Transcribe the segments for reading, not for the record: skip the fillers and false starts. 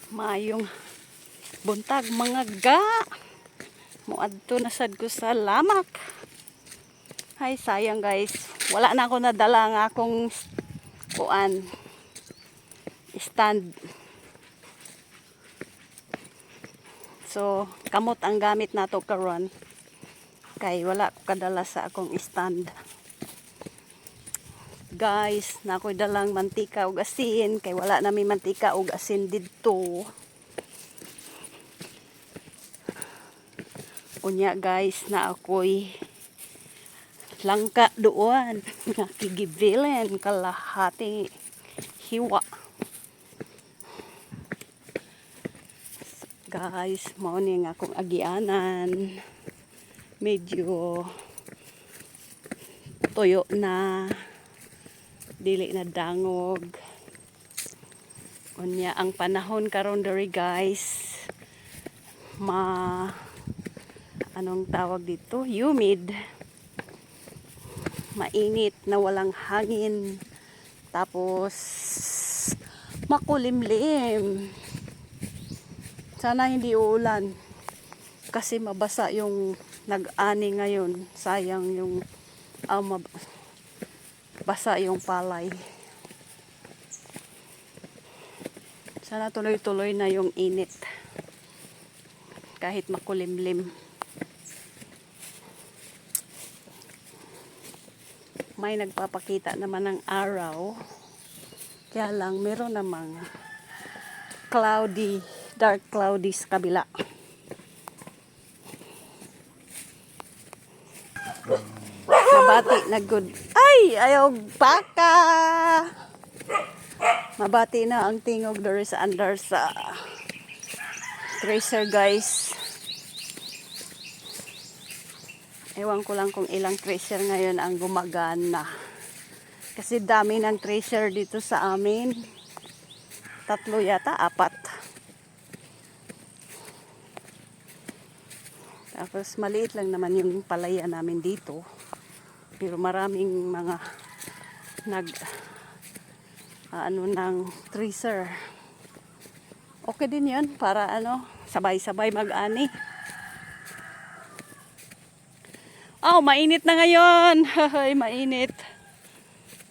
Mayong buntag mga ga. Muadto na sad ko sa lamak. Ay sayang guys. Wala na ako nadala nga akong kuan stand. So kamot ang gamit nato karon. Kay wala ko kadala sa akong stand. Guys, na ako'y dalang mantika ug asin kay wala na mi mantika ug asin didto. Unya guys, na ako'y langka doon nga kigibilen kalahati hiwa. Guys, mao ni nga akong agianan. Medyo tuyo na. Dili na dangog. Unya ang panahon karon diri guys, anong tawag dito? Humid. Mainit na walang hangin. Tapos makulimlim. Sana hindi uulan. Kasi mabasa yung nag-ani ngayon. Sayang yung basa yung palay. Sana tuloy-tuloy na yung init. Kahit makulimlim. May nagpapakita naman ng araw. Kaya lang meron namang cloudy, dark cloudy sa kabila. Mabati na good. Ay! Ayaw baka! Mabati na ang tingog dari sa andar sa tracer guys. Ewan ko lang kung ilang tracer ngayon ang gumagana. Kasi dami ng tracer dito sa amin. 3 yata, 4. Tapos maliit lang naman yung palaya namin dito. Pero maraming mga ng tracer. Okay din yun para sabay-sabay mag-ani. Oh, mainit na ngayon. Hay, mainit.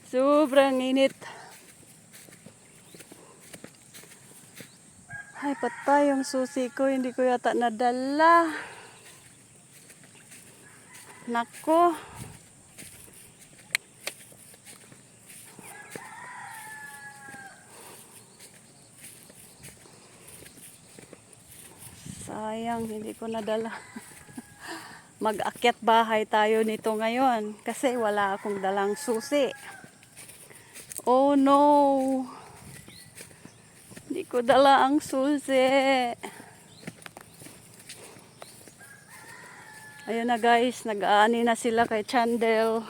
Sobrang init. Ay, patay yung susi ko. Hindi ko yata nadala. Nako. Sayang, hindi ko nadala. Mag-akyat bahay tayo nito ngayon. Kasi wala akong dalang susi. Oh no. Hindi ko dala ang susi. Ayun na guys, nag-aani na sila kay Chandel.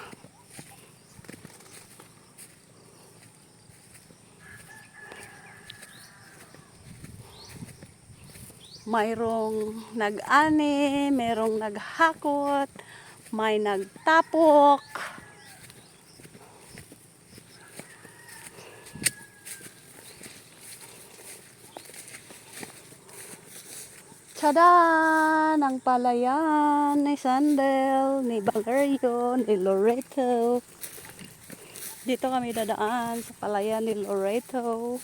Mayroong nag-ani, mayroong naghakot, may nagtapok. Tada! Ang palayan ni Sandel, ni Valerio, ni Loreto. Dito kami dadaan sa palayan ni Loreto.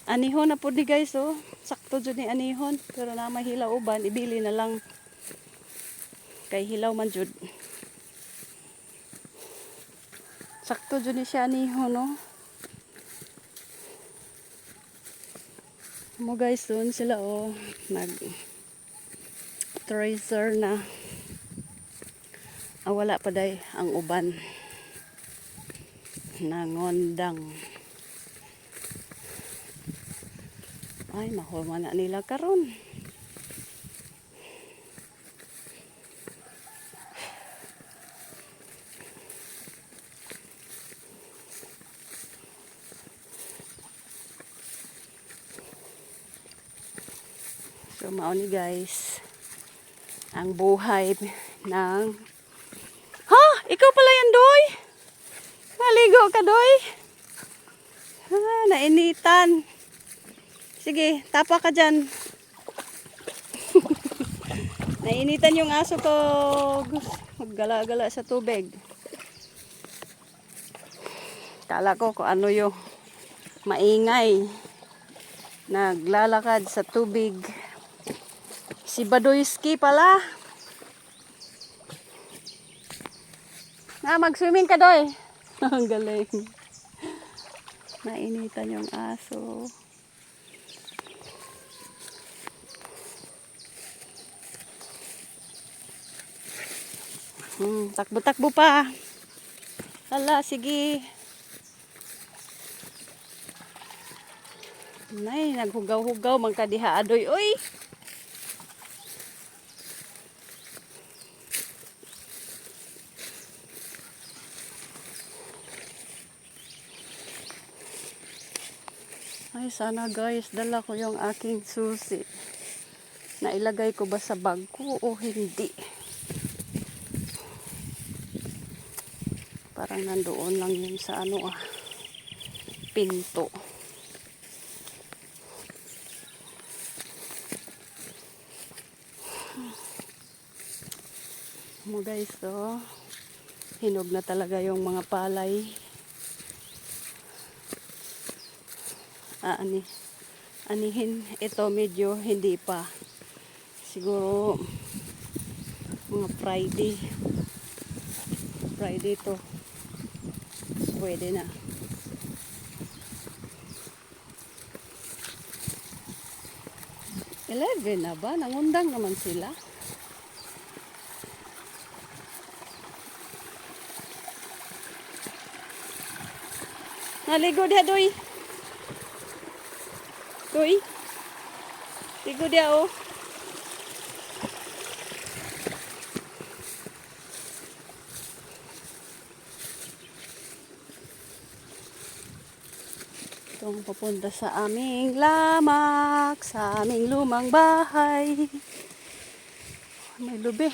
Anihon na po di guys, oh. Sakto dyan ni anihon. Pero na may hilaw uban, ibili na lang. Kay hilaw man dyan. Sakto dyan ni siya anihon, oh. Mo guys, doon sila, oh. Nag-tracer na. Wala pa day ang uban. Nangondang. Ay, mahulma na nila karon. So, mao ni guys. Ang buhay ng... Ha! Ikaw pala yan, Doy! Maligo ka, Doy! Nainitan. Sige, tapa ka dyan. Nainitan yung aso ko. Maggala-gala sa tubig. Kala ko kung ano yung maingay. Naglalakad sa tubig. Si Badoyski pala. Mag-swimming ka, Doy. Ang galing. Nainitan yung aso. Takbo-takbo pa. Hala, sige. Nay, naghugaw-hugaw magkadiha adoy. Uy! Ay, sana guys, dala ko yung aking susi. Nailagay ko ba sa bag ko o hindi? Parang nandoon lang yun sa pinto. Mo guys, so hinog na talaga yung mga palay. Anihin ito medyo hindi pa. Siguro mga Friday to. Pwede na. Eleven na ba? Nangundang naman sila. Naligo dia, Doy. Doy. Ligo dia, oh. Itong papunta sa aming lamak, sa aming lumang bahay. May lubi.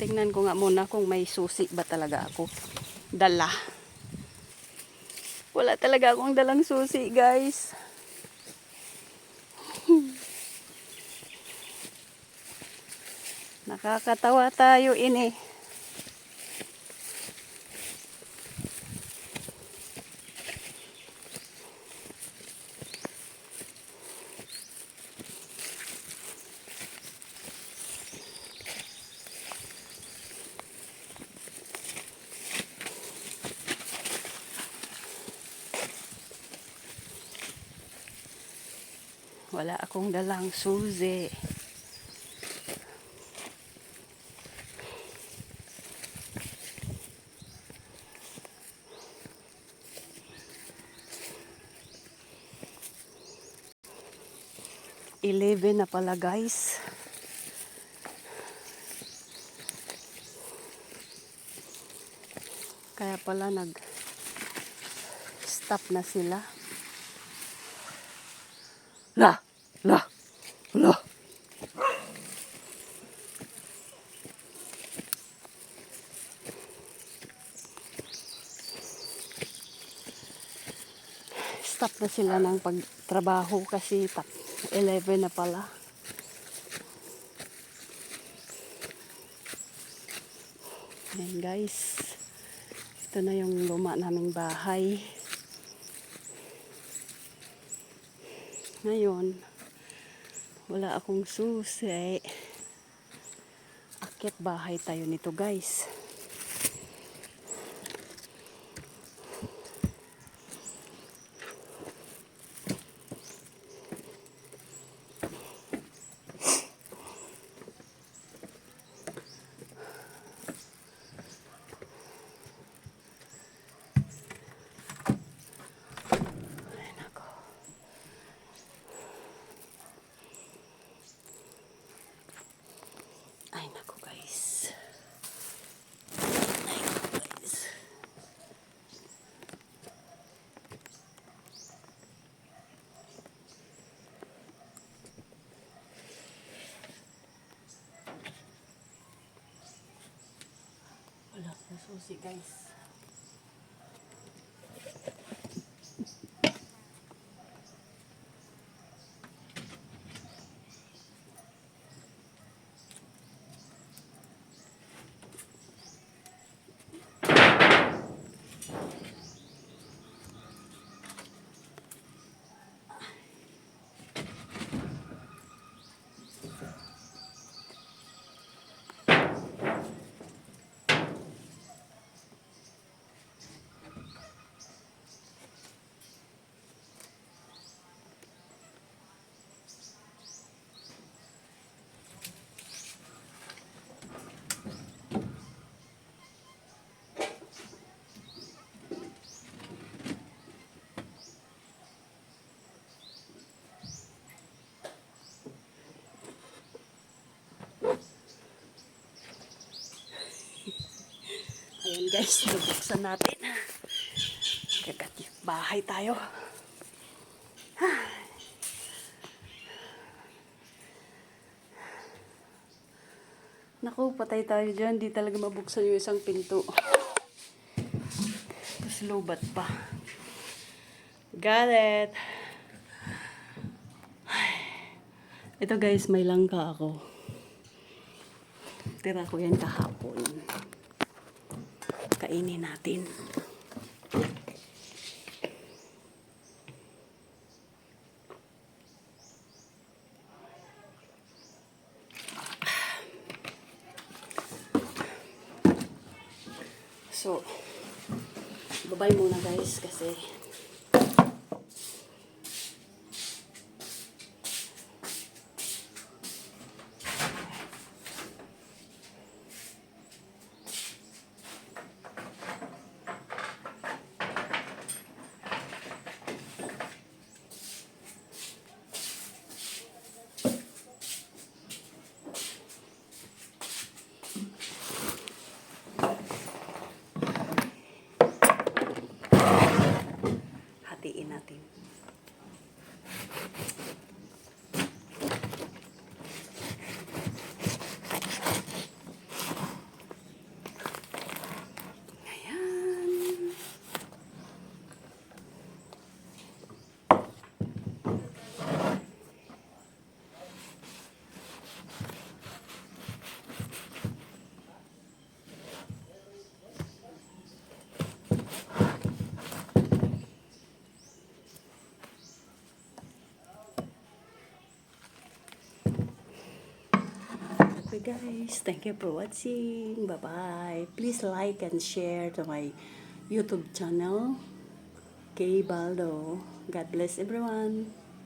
Tingnan ko nga muna kung may susi ba talaga ako dala. Wala talaga akong dalang susi, guys. Nakakatawa tayo ini. Wala akong dalang susi. Eleven na pala, guys. Kaya pala nag-stop na sila. La! Stop na sila ng pagtrabaho kasi 11 na pala. Ayan guys. Ito na yung luma naming bahay. Ngayon, wala akong susi. Akyat bahay tayo nito, guys. Ay nako guys. Wala na susi guys. guys, bubuksan natin. Kagat bahay tayo. Naku, patay tayo dyan. Di talaga mabuksan yung isang pinto. Tapos lobat pa. Got it. Ito guys, may langka ako. Tira ko yan kahapon. Kainin natin. So, babay muna guys kasi hatiin natin. Ayan. Okay guys, thank you for watching. Bye bye. Please like and share to my YouTube channel, Kay Baldo. God bless everyone.